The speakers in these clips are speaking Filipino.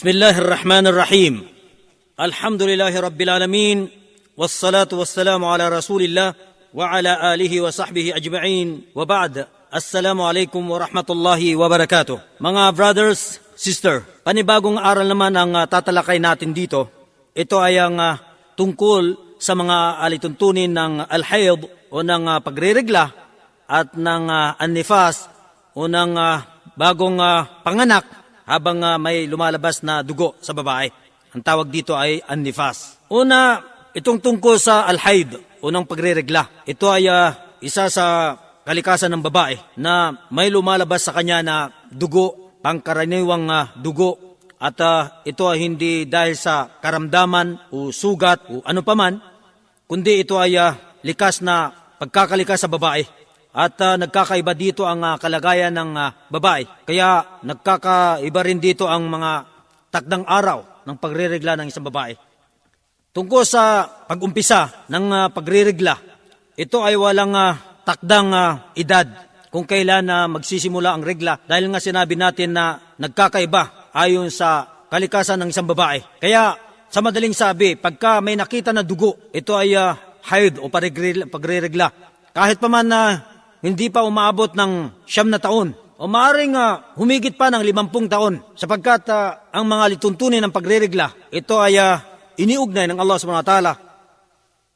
Bismillahirrahmanirrahim. Alhamdulillahi Rabbil Alamin. Wassalatu wassalamu ala Rasulillah wa ala alihi wa sahbihi ajma'in. Wa ba'd. Assalamualaikum warahmatullahi wabarakatuh. Mga brothers, sister, panibagong aral naman ang tatalakay natin dito. Ito ay ang tungkol sa mga alituntunin ng al-hayd o ng pagreregla at ng an-nifas o ng bagong panganak habang may lumalabas na dugo sa babae. Ang tawag dito ay an-nifas. Una, itong tungkol sa al-hayd o ng pagreregla. Ito ay isa sa kalikasan ng babae na may lumalabas sa kanya na dugo, pangkaraniwang dugo. At ito ay hindi dahil sa karamdaman o sugat o ano paman, kundi ito ay likas na pagkakalikas sa babae. At nagkakaiba dito ang kalagayan ng babae. Kaya nagkakaiba rin dito ang mga takdang araw ng pagreregla ng isang babae. Tungkol sa pag-umpisa ng pagreregla, ito ay walang takdang edad kung kailan magsisimula ang regla. Dahil nga sinabi natin na nagkakaiba ayon sa kalikasan ng isang babae. Kaya sa madaling sabi, pagka may nakita na dugo, ito ay hayd o pagreregla. Kahit pa man hindi pa umaabot ng 9 na taon o maaaring humigit pa ng 50 taon sapagkat ang mga lituntunin ng pagreregla, ito ay iniugnay ng Allah subhanahu wa ta'ala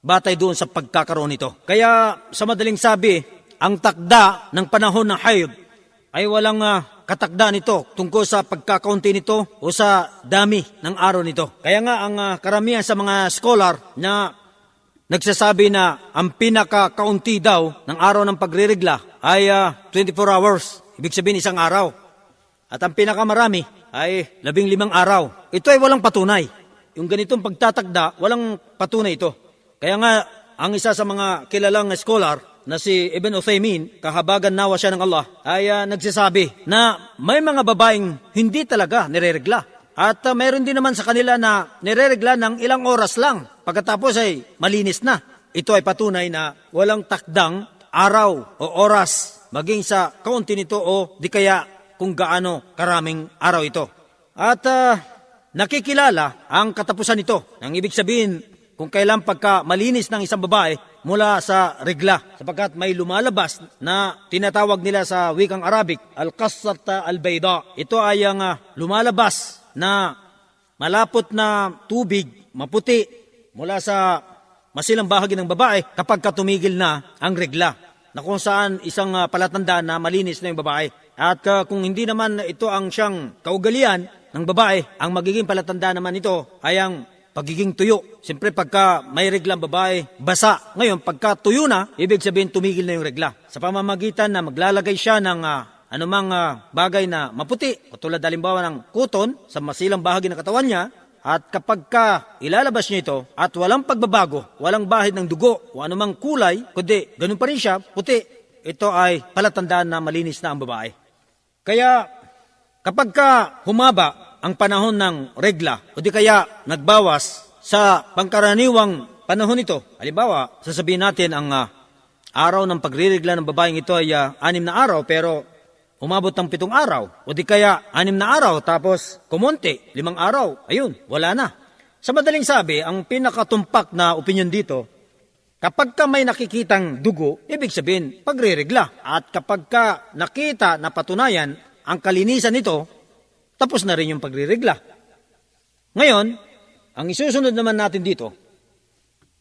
batay doon sa pagkakaroon nito. Kaya sa madaling sabi, ang takda ng panahon ng hayd ay walang katakda nito tungkol sa pagkakaunti nito o sa dami ng araw nito. Kaya nga ang karamihan sa mga scholar na nagsasabi na ang pinakakaunti daw ng araw ng pagreregla ay 24 hours. Ibig sabihin isang araw. At ang pinakamarami ay 15 araw. Ito ay walang patunay. Yung ganitong pagtatakda, walang patunay ito. Kaya nga, ang isa sa mga kilalang scholar na si Ibn Uthaymin, kahabagan nawa siya ng Allah, ay nagsasabi na may mga babaeng hindi talaga nireregla. At mayroon din naman sa kanila na nireregla ng ilang oras lang. Pagkatapos ay malinis na. Ito ay patunay na walang takdang araw o oras maging sa kaunti nito o di kaya kung gaano karaming araw ito. At nakikilala ang katapusan nito. Ang ibig sabihin kung kailan pagka malinis ng isang babae mula sa regla. Sapagkat may lumalabas na tinatawag nila sa wikang Arabic, al-qassat al-bayda. Ito ay ang lumalabas na malapot na tubig, maputi, mula sa masilang bahagi ng babae kapag tumigil na ang regla, na kung saan isang palatandaan na malinis na yung babae. At kung hindi naman ito ang siyang kaugalian ng babae, ang magiging palatandaan naman ito ay ang pagiging tuyo. Siyempre pagka may regla ang babae, basa. Ngayon pagka tuyo na, ibig sabihin tumigil na yung regla. Sa pamamagitan na maglalagay siya ng anumang bagay na maputi, katulad halimbawa ng kuton sa masilang bahagi ng katawan niya, at kapag ilalabas niya ito at walang pagbabago, walang bahid ng dugo o anumang kulay, kundi ganun pa rin siya, puti, ito ay palatandaan na malinis na ang babae. Kaya kapag humaba ang panahon ng regla o di kaya nagbawas sa pangkaraniwang panahon ito, halimbawa, sasabihin natin ang araw ng pagriregla ng babaeng ito ay 6 na araw pero umabot ng 7 araw, o di kaya 6 na araw, tapos kumonti, 5 araw, ayun, wala na. Sa madaling sabi, ang pinakatumpak na opinyon dito, kapag may nakikitang dugo, ibig sabihin, pagreregla. At kapag nakita na patunayan ang kalinisan nito, tapos na rin yung pagreregla. Ngayon, ang isusunod naman natin dito,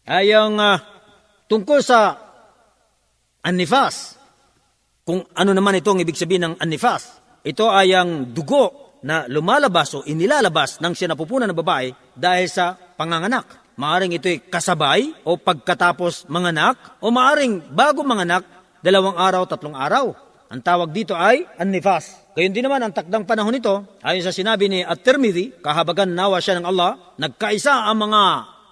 ay ang tungkol sa an-nifas. Kung ano naman ito ang ibig sabihin ng an-nifas. Ito ay ang dugo na lumalabas o inilalabas ng sinapupunan ng babae dahil sa panganganak. Maaring ito'y kasabay o pagkatapos manganak o maaring bago manganak 2 araw, 3 araw. Ang tawag dito ay an-nifas. Gayon din naman ang takdang panahon nito, ayon sa sinabi ni At-Tirmidhi, kahabagan nawa siya ng Allah, nagkaisa ang mga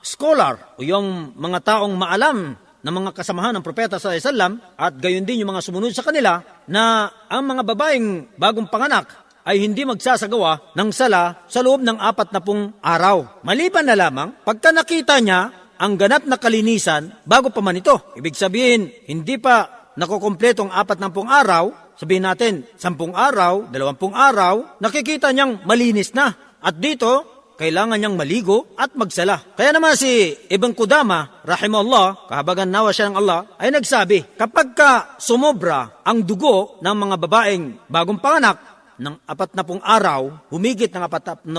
scholar o yung mga taong maalam ng mga kasamahan ng Propeta sallallahu alaihi wasallam at gayon din yung mga sumunod sa kanila na ang mga babaeng bagong panganak ay hindi magsasagawa ng sala sa loob ng 40 araw. Maliban na lamang pagka nakita niya ang ganap na kalinisan bago pa man ito. Ibig sabihin, hindi pa nakukumpleto ang 40 araw, sabihin natin 10 araw, 20 araw, nakikita niyang malinis na At dito, kailangan niyang maligo at magsala. Kaya naman si Ibn Qudama, rahimahullah, kahabagan nawa siya ng Allah, ay nagsabi, kapag sumobra ang dugo ng mga babaeng bagong panganak ng 40 araw, humigit ng 40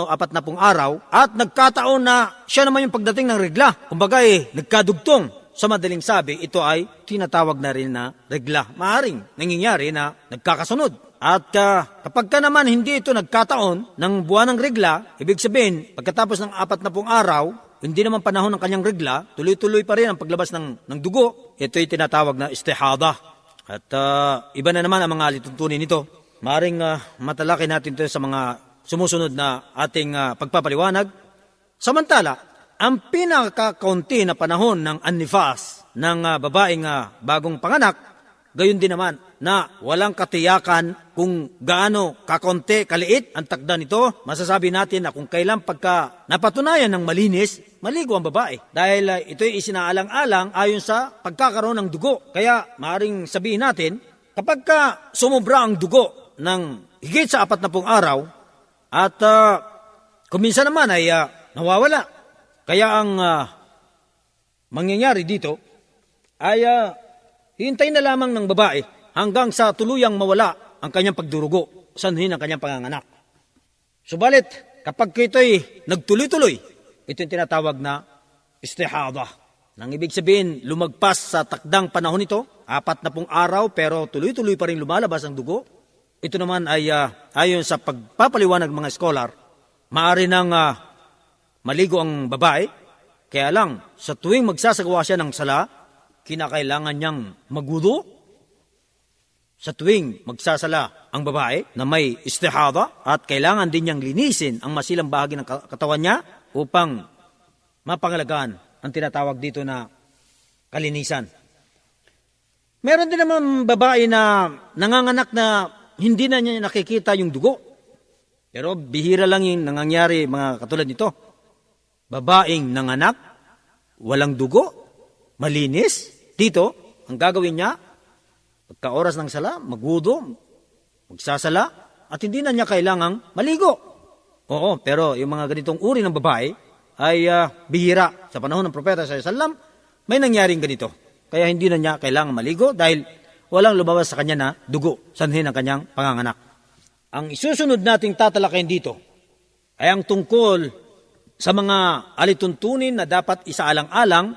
araw, at nagkataon na siya naman yung pagdating ng regla, kumbaga nagkadugtong, sa madaling sabi, ito ay tinatawag na rin na regla. Maaring nangyayari na nagkakasunod. At kapag naman hindi ito nagkataon ng buwan ng regla, ibig sabihin, pagkatapos ng 40 araw, hindi naman panahon ng kanyang regla, tuloy-tuloy pa rin ang paglabas ng dugo. Ito ay tinatawag na istihada. At iba na naman ang mga lituntunin nito. Maaring matalaki natin ito sa mga sumusunod na ating pagpapaliwanag. Samantala, ang pinakakaunti na panahon ng annifas ng babaeng bagong panganak, gayon din naman na walang katiyakan kung gaano kakonti, kaliit ang takda nito. Masasabi natin na kung kailan pagka napatunayan ng malinis, maligo ang babae. Dahil ito'y isinaalang-alang ayon sa pagkakaroon ng dugo. Kaya maaaring sabihin natin, kapag sumobra ang dugo ng higit sa 40 araw, at kung minsan naman ay nawawala. Kaya ang mangyayari dito ay hintay na lamang ng babae hanggang sa tuluyang mawala ang kanyang pagdurugo, sanhin ang kanyang panganganak. Subalit, kapag ito'y nagtuloy-tuloy, ito'y tinatawag na istihada. Nang ibig sabihin, lumagpas sa takdang panahon ito, 40 araw, pero tuloy-tuloy pa rin lumalabas ang dugo. Ito naman ay ayon sa pagpapaliwanag ng mga scholar, maaari nang maligo ang babae, kaya lang sa tuwing magsasagawa siya ng sala, kinakailangan niyang magwudu. Sa tuwing magsasala ang babae na may istihada at kailangan din niyang linisin ang masilang bahagi ng katawan niya upang mapangalagaan ang tinatawag dito na kalinisan. Meron din naman babae na nanganganak na hindi na niya nakikita yung dugo. Pero bihira lang yung nangyayari mga katulad nito. Babaeng nanganak, walang dugo, malinis. Dito, ang gagawin niya, pagka oras ng sala, magwudu, magsasala, at hindi na niya kailangang maligo. Oo, pero yung mga ganitong uri ng babae ay bihira. Sa panahon ng Propeta sallallahu alaihi wasallam, may nangyaring ganito. Kaya hindi na niya kailangang maligo dahil walang lumabas sa kanya na dugo, sanhin ang kanyang panganganak. Ang isusunod nating tatalakayin dito ay ang tungkol sa mga alituntunin na dapat isaalang-alang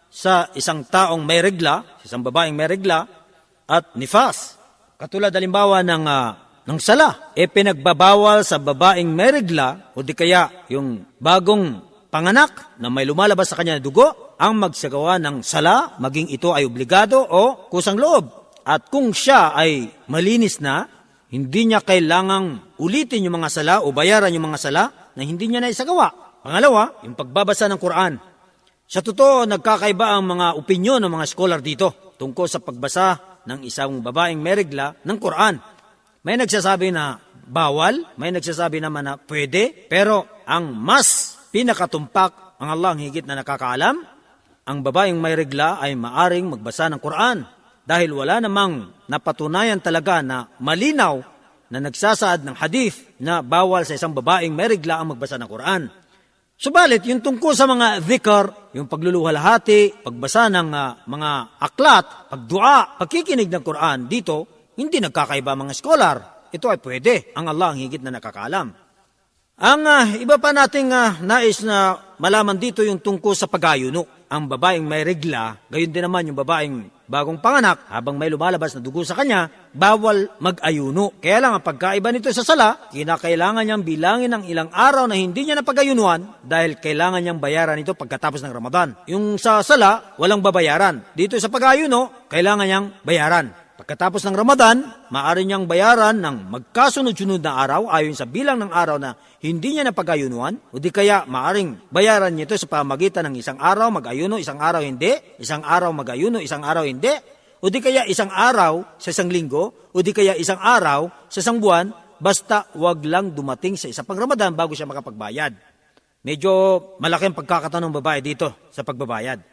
sa isang taong may regla, isang babaeng may regla, at nifas. Katulad halimbawa ng sala, pinagbabawal sa babaeng may regla o di kaya yung bagong panganak na may lumalabas sa kanya na dugo, ang magsagawa ng sala, maging ito ay obligado o kusang loob. At kung siya ay malinis na, hindi niya kailangang ulitin yung mga sala o bayaran yung mga sala na hindi niya na isagawa. Pangalawa, yung pagbabasa ng Quran. Sa totoo, nagkakaiba ang mga opinyon ng mga scholar dito tungkol sa pagbasa ng isang babaeng may regla ng Quran. May nagsasabi na bawal, may nagsasabi naman na pwede, pero ang mas pinakatumpak, ang Allah ang higit na nakakaalam, ang babaeng may regla ay maaring magbasa ng Quran dahil wala namang napatunayan talaga na malinaw na nagsasaad ng hadith na bawal sa isang babaeng may regla ang magbasa ng Quran. Subalit, yung tungkol sa mga dhikr, yung pagluluhalhati, pagbasa ng mga aklat, pagdua, pagkikinig ng Quran, dito, hindi nagkakaiba mga scholar. Ito ay pwede. Ang Allah ang higit na nakakaalam. Ang iba pa nating nais na malaman dito yung tungkol sa pag-ayuno. Ang babaeng may regla, gayon din naman yung babaeng bagong panganak, habang may lumalabas na dugo sa kanya, bawal mag-ayuno. Kaya lang ang pagkaiba nito sa sala, kinakailangan niyang bilangin ang ilang araw na hindi niya napag-ayunuan dahil kailangan niyang bayaran ito pagkatapos ng Ramadan. Yung sa sala, walang babayaran. Dito sa pag-ayuno, kailangan niyang bayaran. Pagkatapos ng Ramadan, maaari niyang bayaran ng magkasunod-sunod na araw ayon sa bilang ng araw na hindi niya napag-ayunuan, o di kaya maaring bayaran niya ito sa pamagitan ng isang araw mag-ayuno, isang araw hindi, isang araw mag-ayuno, isang araw hindi, o di kaya isang araw sa isang linggo, o di kaya isang araw sa isang buwan, basta wag lang dumating sa isa pang Ramadan bago siya makapagbayad. Medyo malaki ang pagkakataon ng babae dito sa pagbabayad.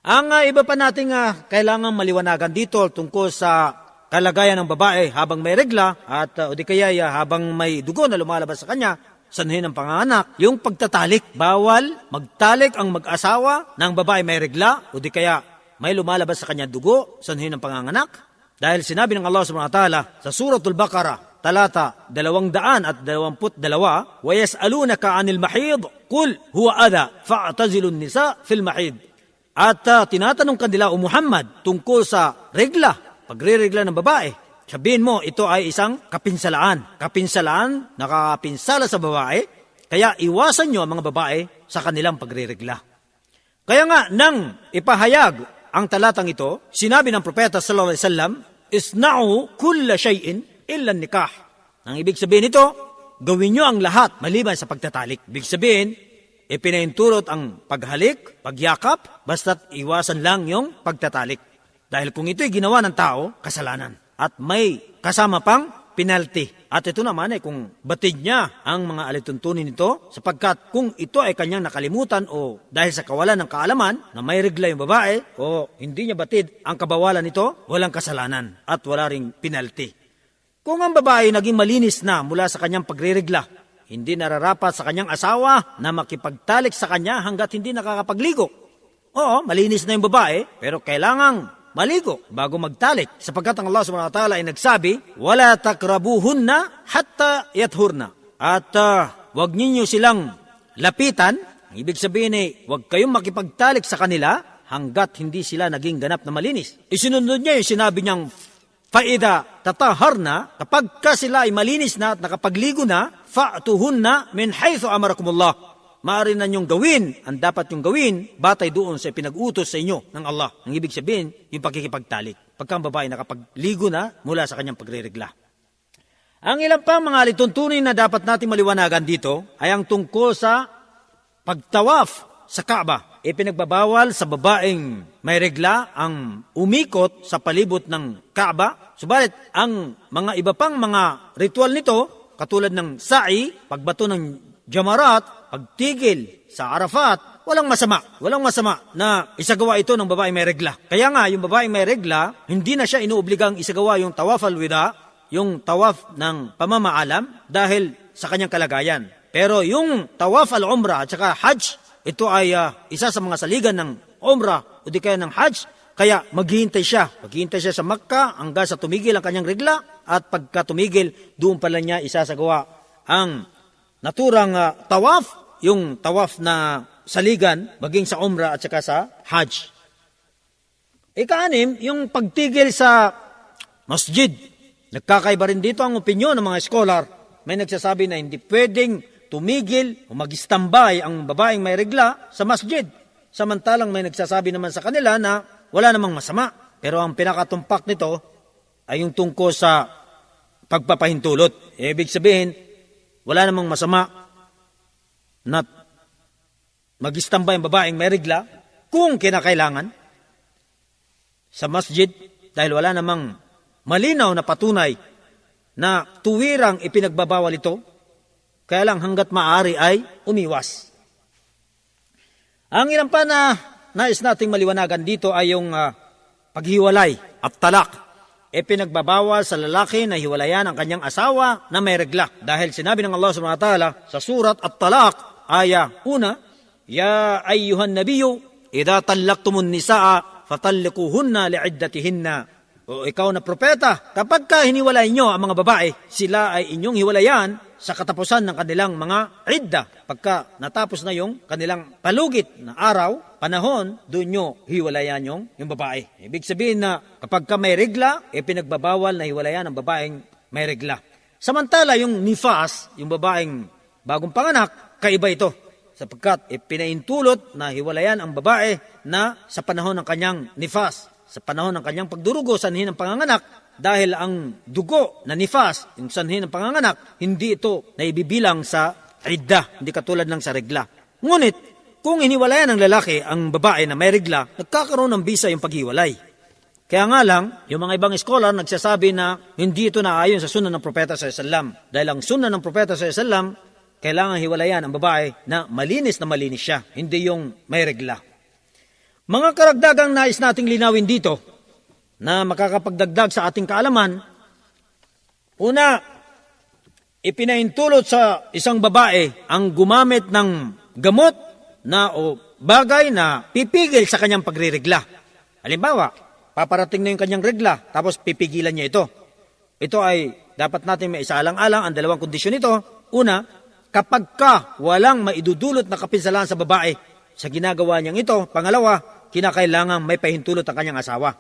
Ang iba pa nating kailangan maliwanagan dito tungkol sa kalagayan ng babae habang may regla at o di kaya habang may dugo na lumalabas sa kanya. sanhin ng panganganak, yung pagtatalik. Bawal magtalik ang mag-asawa ng babae may regla o di kaya may lumalabas sa kanya dugo, sanhin ng panganganak. Dahil sinabi ng Allah subhanahu wa ta'ala sa Suratul Baqarah, talata 222, وَيَسْأَلُونَكَ عَنِ الْمَحِيضِ قُلْ هُوَ أَذَى فَاعْتَزِلُوا النِّسَاءَ فِي الْمَحِيضِ. At tinatanong kanila o Muhammad tungkol sa regla, pagre-regla ng babae. Sabihin mo, ito ay isang kapinsalaan. Kapinsalaan, nakapinsala sa babae, kaya iwasan nyo ang mga babae sa kanilang pagre-regla. Kaya nga, nang ipahayag ang talatang ito, sinabi ng propeta sallallahu alaihi wasallam, isna'u kulla shay'in illa nikah. Ang ibig sabihin nito, gawin nyo ang lahat maliban sa pagtatalik. Ibig sabihin, ipinaintulot ang paghalik, pagyakap, basta't iwasan lang yung pagtatalik. Dahil kung ito'y ginawa ng tao, kasalanan. At may kasama pang penalty. At ito naman ay kung batid niya ang mga alituntunin nito, sapagkat kung ito ay kanyang nakalimutan o dahil sa kawalan ng kaalaman na may regla yung babae o hindi niya batid ang kabawalan nito, walang kasalanan at wala ring penalty. Kung ang babae naging malinis na mula sa kanyang pagre-regla, hindi nararapat sa kanyang asawa na makipagtalik sa kanya hanggat hindi nakakapagligo. Oo, malinis na yung babae, pero kailangang maligo bago magtalik. Sapagkat ang Allah subhanahu wa ta'ala ay nagsabi, wala takrabuhunna hatta yathurna. At wag ninyo silang lapitan. Ang ibig sabihin ay, wag kayong makipagtalik sa kanila hanggat hindi sila naging ganap na malinis. Isinunod niya yung sinabi niyang, faida tataharna, kapag ka sila ay malinis na at nakapagligo na, fa'tuhunna min haythu amarakumullah. Maaari na niyong gawin, ang dapat niyong gawin, batay doon sa pinag-utos sa inyo ng Allah. Ang ibig sabihin, yung pagkikipagtalik. Pagka ang babae nakapagligo na mula sa kanyang pagre-regla. Ang ilang pang mga lituntunin na dapat natin maliwanagan dito ay ang tungkol sa pagtawaf sa Kaaba. Ipinagbabawal sa babaeng may regla ang umikot sa palibot ng Kaaba. Subalit, ang mga iba pang mga ritual nito, katulad ng sa'i, pagbato ng jamarat, pagtigil sa Arafat, walang masama. Walang masama na isagawa ito ng babaeng may regla. Kaya nga, yung babaeng may regla, hindi na siya inuobligang isagawa yung tawaf al-wida, yung tawaf ng pamamaalam, dahil sa kanyang kalagayan. Pero yung tawaf al-umrah at saka hajj, ito ay isa sa mga saligan ng umrah o di kaya ng hajj, kaya maghihintay siya. Maghihintay siya sa Makkah hanggang sa tumigil ang kanyang regla, at pagka tumigil, doon pala niya isasagawa ang naturang tawaf, yung tawaf na saligan, maging sa umrah at saka sa hajj. Ika-anim, yung pagtigil sa masjid. Nagkakaiba rin dito ang opinyon ng mga scholar. May nagsasabi na hindi pwedeng tumigil o mag-istambay ang babaeng may regla sa masjid. Samantalang may nagsasabi naman sa kanila na wala namang masama. Pero ang pinakatumpak nito ay yung tungkol sa pagpapahintulot. Ibig sabihin, wala namang masama na mag-istambay ang babaeng may regla kung kinakailangan sa masjid, dahil wala namang malinaw na patunay na tuwirang ipinagbabawal ito, kaya lang hanggat maaari ay umiwas. Ang ilang pa na nais nating maliwanagan dito ay yung paghiwalay at talak. Ipinagbabawal sa lalaki na hiwalayan ang kanyang asawa na may regla. Dahil sinabi ng Allah subhanahu wa ta'ala sa surat At-Talaq, aya 1, Ya ayyuhan nabiyyu, idha tallaqtumun nisaa, fatalliquhunna li'iddatihinna. O ikaw na propeta, kapag ka hiniwalay nyo ang mga babae, sila ay inyong hiwalayan sa katapusan ng kanilang mga idda. Pagka natapos na yung kanilang palugit na araw, panahon, doon nyo hiwalayan yung babae. Ibig sabihin na kapag ka may regla, pinagbabawal na hiwalayan ang babaeng may regla. Samantala yung nifas, yung babaeng bagong panganak, kaiba ito. Sapagkat pinaintulot na hiwalayan ang babae na sa panahon ng kanyang nifas, sa panahon ng kanyang pagdurugo sa sanhin ng panganganak, dahil ang dugo na nifas, yung sanhin ng panganganak, hindi ito naibibilang sa idda, hindi katulad ng sa regla. Ngunit, kung hiniwalayan ng lalaki ang babae na may regla, nagkakaroon ng bisa yung paghiwalay. Kaya nga lang, yung mga ibang scholar nagsasabi na hindi ito naayon sa sunan ng propeta sallallahu alaihi wasallam. Dahil ang sunan ng propeta sallallahu alaihi wasallam, kailangan hiwalayan ang babae na malinis siya, hindi yung may regla. Mga karagdagang nais nating linawin dito na makakapagdagdag sa ating kaalaman. Una, ipinahintulot sa isang babae ang gumamit ng gamot na o bagay na pipigil sa kanyang pagririgla. Halimbawa, paparating na yung kanyang regla, tapos pipigilan niya ito. Ito ay dapat natin may isaalang-alang ang dalawang kondisyon nito. Una, kapag walang maidudulot na kapinsalahan sa babae sa ginagawa niyang ito. Pangalawa, kinakailangan may pahintulot ang kanyang asawa.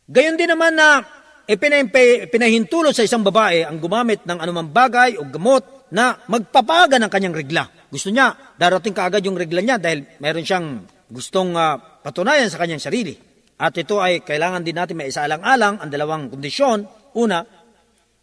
Gayon din naman na ipinahintulot sa isang babae ang gumamit ng anumang bagay o gamot na magpapaga ng kanyang regla. Gusto niya, darating kaagad yung regla niya dahil meron siyang gustong patunayan sa kanyang sarili. At ito ay kailangan din natin may isaalang-alang ang dalawang kondisyon. Una,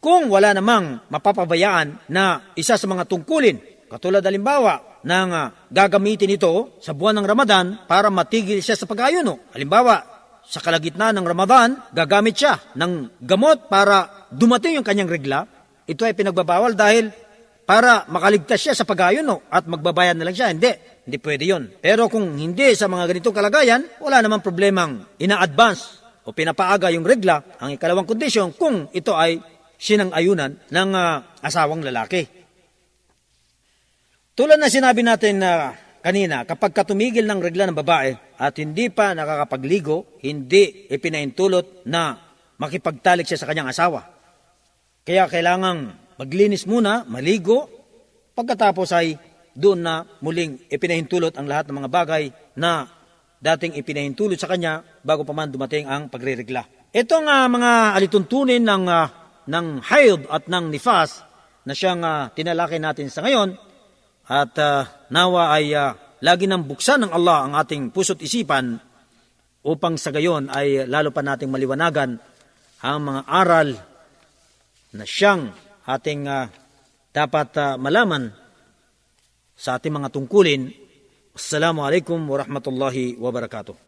kung wala namang mapapabayaan na isa sa mga tungkulin, katulad halimbawa ng gagamitin ito sa buwan ng Ramadan para matigil siya sa pag-ayuno. Halimbawa, sa kalagitnaan ng Ramadan, gagamit siya ng gamot para dumating yung kanyang regla. Ito ay pinagbabawal dahil para makaligtas siya sa pag-ayuno at magbabayad na lang siya. Hindi pwede yun. Pero kung hindi sa mga ganitong kalagayan, wala namang problemang ina-advance o pinapaaga yung regla. Ang ikalawang kondisyon kung ito ay sinang-ayunan ng asawang lalaki. Tulad na sinabi natin kanina, kapag katumigil ng regla ng babae at hindi pa nakakapagligo, hindi ipinahintulot na makipagtalik siya sa kanyang asawa. Kaya kailangang maglinis muna, maligo, pagkatapos ay doon na muling ipinahintulot ang lahat ng mga bagay na dating ipinahintulot sa kanya bago pa man dumating ang pagririgla. Itong mga alituntunin ng haid at ng nifas na siyang tinalakay natin sa ngayon at nawa ay lagi nang buksan ng Allah ang ating puso't isipan upang sa gayon ay lalo pa nating maliwanagan ang mga aral na siyang ating dapat malaman sa ating mga tungkulin. Assalamualaikum warahmatullahi wabarakatuh.